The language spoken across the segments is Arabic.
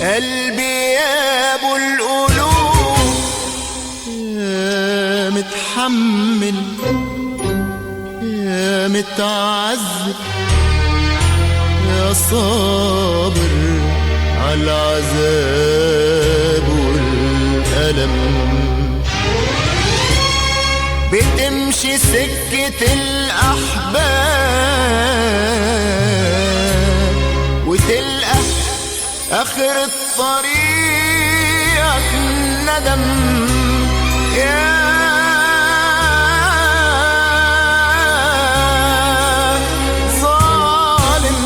قلبي يا ابو القلوب يا متحمل يا متعذب يا صابر على العذاب والألم، بتمشي سكة الأحباب وتلقى آخر الطريق ندم. يا ظالم،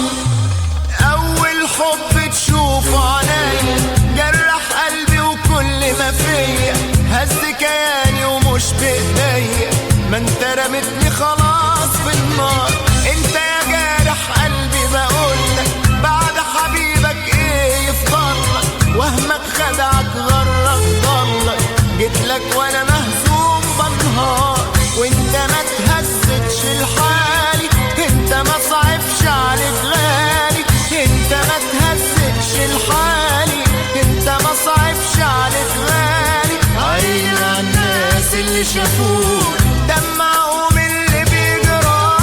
أول حب تشوفه عليا جرح قلبي وكل ما فيا هز كياني ومش بإيديا، ما انت رمتني خلاص في النار. انت يا جارح قلبي بقولك بعد حبيبك ايه يفضلك، وهمك خدعك غرك ضلك، جيتلك وانا مهزوم بنهار وانت ما تهزتش لحالي، انت ما صعبش عليك غالي، انت ما تهزتش لحالي، انت ما صعبش عليك غالي. عين على الناس اللي شافوك دمعهم اللي بيجرالي،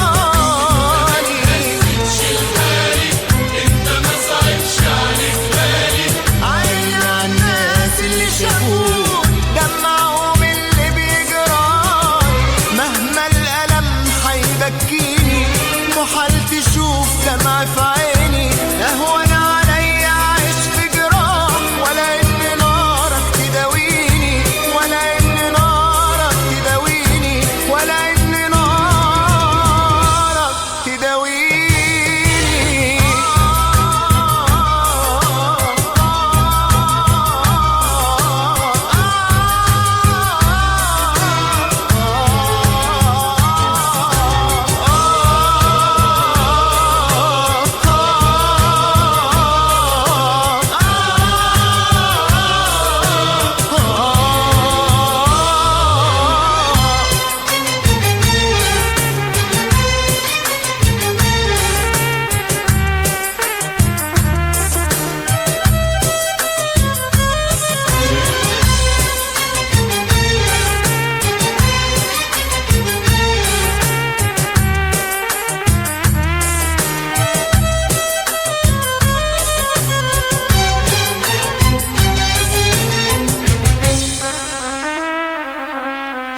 انت ما صعبش عليك غالي. عين على الناس اللي شافوك دمعهم اللي بيجرالي، مهما الألم حيبكيني محال تشوف دمع في عيني، اهون عليا اعيش في جراح ولا ان نارك تداويني، ولا ان نارك تداويني، ولا ان نارك تداويني.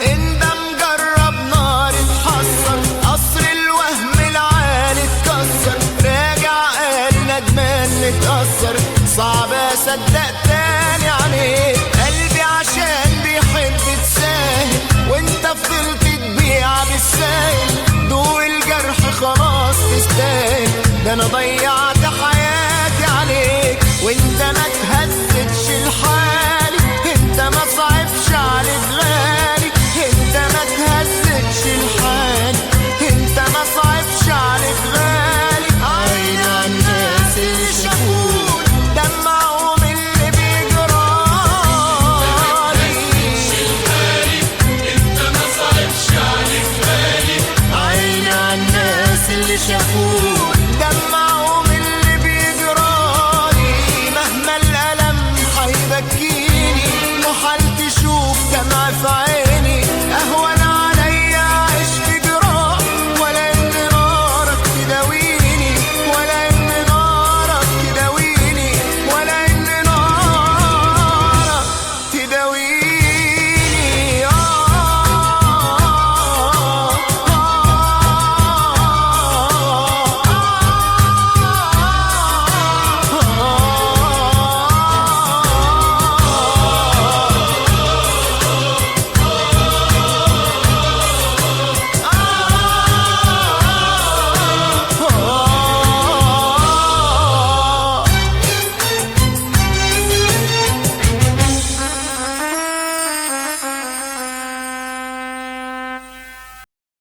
انت مجرب نار اتحسر، قصر الوهم العالي اتكسر، راجع قال ندمان متأثر، صعب اصدق تاني عليك، قلبي عشان بيحب تساهل وانت فضلت تبيع بالساهل، دوق الجرح خلاص تستاهل، ده انا ضيعت